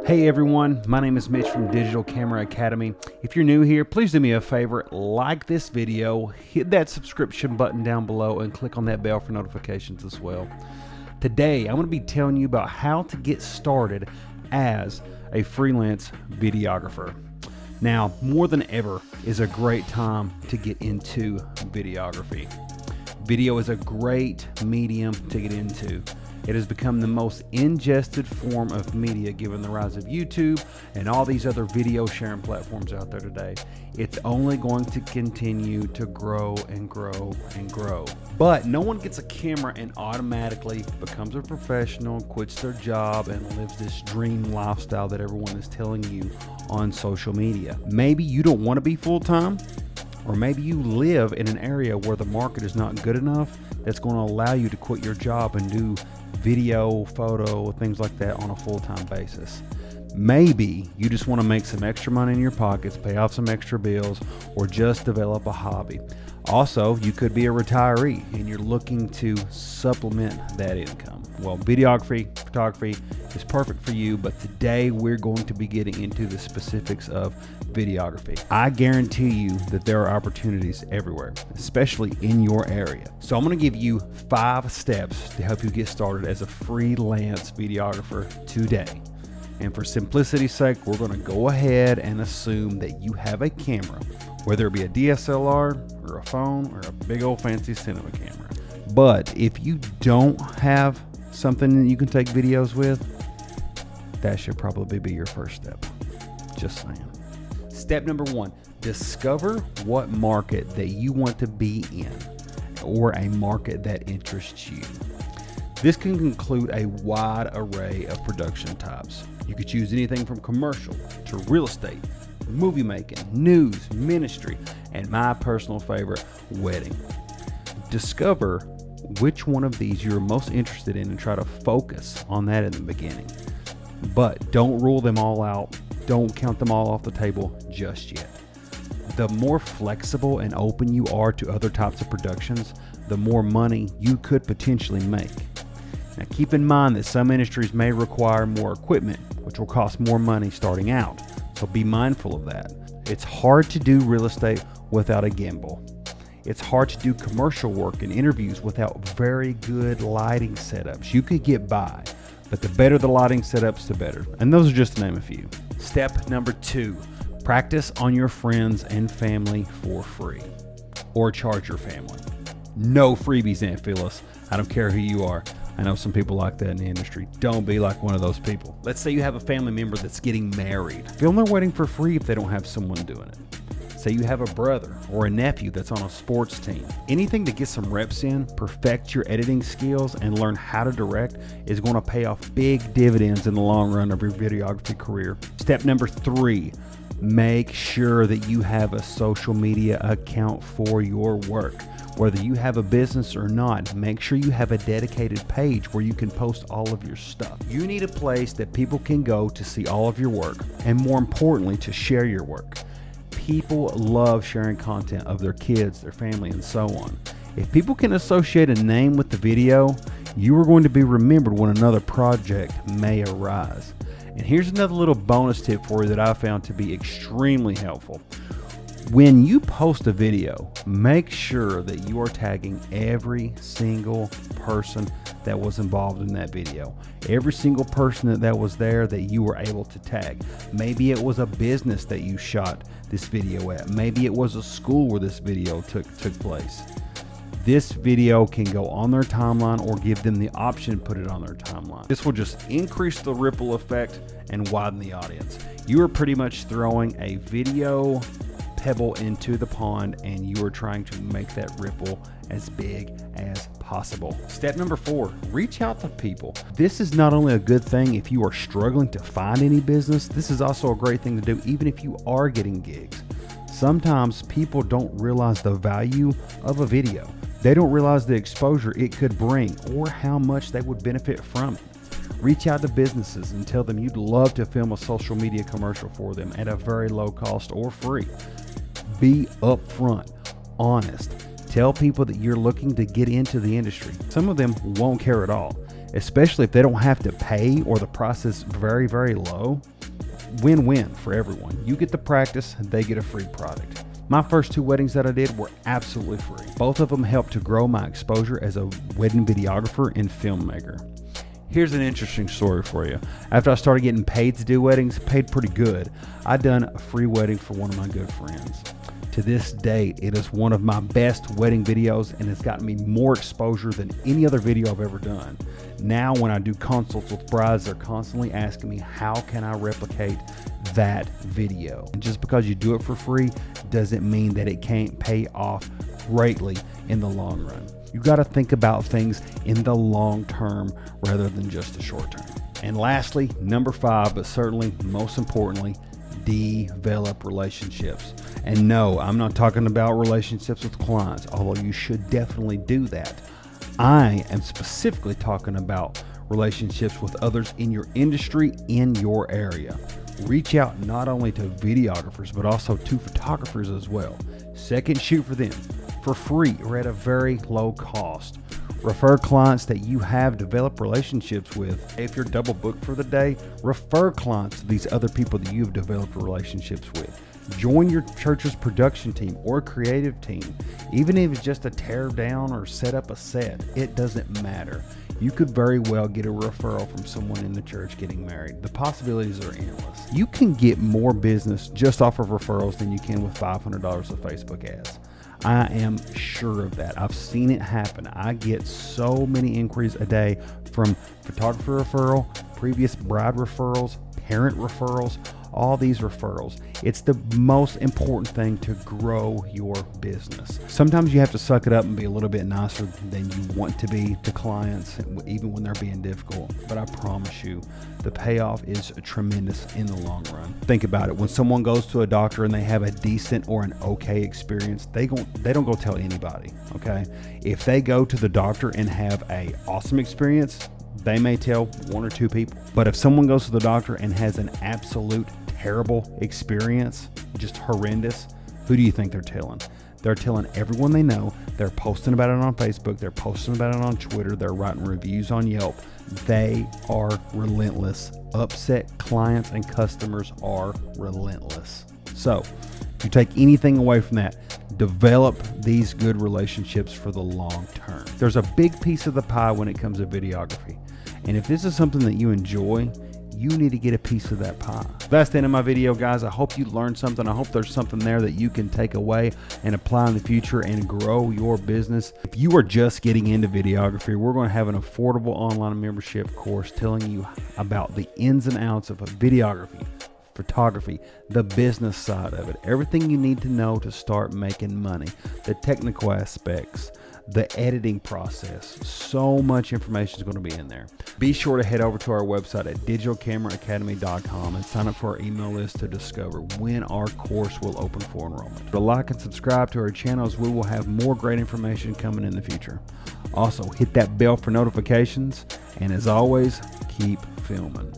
Hey everyone, my name is Mitch from Digital Camera Academy. If you're new here, please do me a favor, like this video, hit that subscription button down below and click on that bell for notifications as well. Today, I'm going to be telling you about how to get started as a freelance videographer. Now, more than ever is a great time to get into videography. Video is a great medium to get into. It has become the most ingested form of media given the rise of YouTube and all these other video sharing platforms out there today. It's only going to continue to grow and grow and grow. But no one gets a camera and automatically becomes a professional, quits their job, and lives this dream lifestyle that everyone is telling you on social media. Maybe you don't want to be full-time, or maybe you live in an area where the market is not good enough that's going to allow you to quit your job and do video, photo, things like that on a full-time basis. Maybe you just want to make some extra money in your pockets, pay off some extra bills, or just develop a hobby. Also, you could be a retiree and you're looking to supplement that income. Well, videography, photography is perfect for you, but today we're going to be getting into the specifics of videography. I guarantee you that there are opportunities everywhere, especially in your area. So I'm going to give you 5 steps to help you get started as a freelance videographer today. And for simplicity's sake, we're going to go ahead and assume that you have a camera, whether it be a DSLR or a phone or a big old fancy cinema camera. But if you don't have something that you can take videos with, that should probably be your first step. Just saying. Step number 1, discover what market that you want to be in or a market that interests you. This can include a wide array of production types. You could choose anything from commercial to real estate, movie making, news, ministry, and my personal favorite, wedding. Discover which one of these you're most interested in and try to focus on that in the beginning. But don't rule them all out. Don't count them all off the table just yet. The more flexible and open you are to other types of productions, the more money you could potentially make. Now keep in mind that some industries may require more equipment, which will cost more money starting out, so be mindful of that. It's hard to do real estate without a gimbal. It's hard to do commercial work and interviews without very good lighting setups. You could get by, but the better the lighting setups, the better. And those are just to name a few. Step number 2, practice on your friends and family for free, or charge your family. No freebies, Aunt Phyllis. I don't care who you are. I know some people like that in the industry. Don't be like one of those people. Let's say you have a family member that's getting married. Film their wedding for free if they don't have someone doing it. Say you have a brother or a nephew that's on a sports team. Anything to get some reps in, perfect your editing skills, and learn how to direct is going to pay off big dividends in the long run of your videography career. Step number 3, make sure that you have a social media account for your work. Whether you have a business or not, make sure you have a dedicated page where you can post all of your stuff. You need a place that people can go to see all of your work, and more importantly, to share your work. People love sharing content of their kids, their family, and so on. If people can associate a name with the video, you are going to be remembered when another project may arise. And here's another little bonus tip for you that I found to be extremely helpful. When you post a video, make sure that you are tagging every single person that was involved in that video. Every single person that was there that you were able to tag. Maybe it was a business that you shot this video at. Maybe it was a school where this video took place. This video can go on their timeline or give them the option to put it on their timeline. This will just increase the ripple effect and widen the audience. You are pretty much throwing a video pebble into the pond, and you are trying to make that ripple as big as possible. Step number 4, reach out to people. This is not only a good thing if you are struggling to find any business, this is also a great thing to do even if you are getting gigs. Sometimes people don't realize the value of a video. They don't realize the exposure it could bring or how much they would benefit from it. Reach out to businesses and tell them you'd love to film a social media commercial for them at a very low cost or free. Be upfront, honest. Tell people that you're looking to get into the industry. Some of them won't care at all. especially if they don't have to pay or the price is very, very low. Win-win for everyone. You get the practice, they get a free product. My first 2 weddings that I did were absolutely free. Both of them helped to grow my exposure as a wedding videographer and filmmaker. Here's an interesting story for you. After I started getting paid to do weddings, paid pretty good, I done a free wedding for one of my good friends. To this date, it is one of my best wedding videos and it's gotten me more exposure than any other video I've ever done. Now when I do consults with brides, they're constantly asking me, how can I replicate that video? And just because you do it for free doesn't mean that it can't pay off greatly in the long run. You got to think about things in the long term rather than just the short term. And lastly, number 5, but certainly most importantly, develop relationships. And no, I'm not talking about relationships with clients, although you should definitely do that. I am specifically talking about relationships with others in your industry, in your area. Reach out not only to videographers, but also to photographers as well. Second shoot for them for free or at a very low cost. Refer clients that you have developed relationships with. If you're double booked for the day, refer clients to these other people that you've developed relationships with. Join your church's production team or creative team. Even if it's just a tear down or set up a set, it doesn't matter. You could very well get a referral from someone in the church getting married. The possibilities are endless. You can get more business just off of referrals than you can with $500 of Facebook ads. I am sure of that. I've seen it happen. I get so many inquiries a day from photographer referral, previous bride referrals, parent referrals, all these referrals. It's the most important thing to grow your business. Sometimes you have to suck it up and be a little bit nicer than you want to be to clients, even when they're being difficult. But I promise you, the payoff is tremendous in the long run. Think about it. When someone goes to a doctor and they have a decent or an okay experience, they don't go tell anybody, okay? If they go to the doctor and have a awesome experience, they may tell 1 or 2 people. But if someone goes to the doctor and has an absolute terrible experience, just horrendous, who do you think they're telling? They're telling everyone they know. They're posting about it on Facebook. They're posting about it on Twitter. They're writing reviews on Yelp. They are relentless. Upset clients and customers are relentless. So if you take anything away from that, develop these good relationships for the long term. There's a big piece of the pie when it comes to videography. And if this is something that you enjoy, you need to get a piece of that pie. That's the end of my video, guys. I hope you learned something. I hope there's something there that you can take away and apply in the future and grow your business. If you are just getting into videography, we're going to have an affordable online membership course telling you about the ins and outs of videography, photography, the business side of it, everything you need to know to start making money, the technical aspects, the editing process. So much information is going to be in there. Be sure to head over to our website at digitalcameraacademy.com and sign up for our email list to discover when our course will open for enrollment. So like and subscribe to our channels. We will have more great information coming in the future. Also, hit that bell for notifications, and as always, keep filming.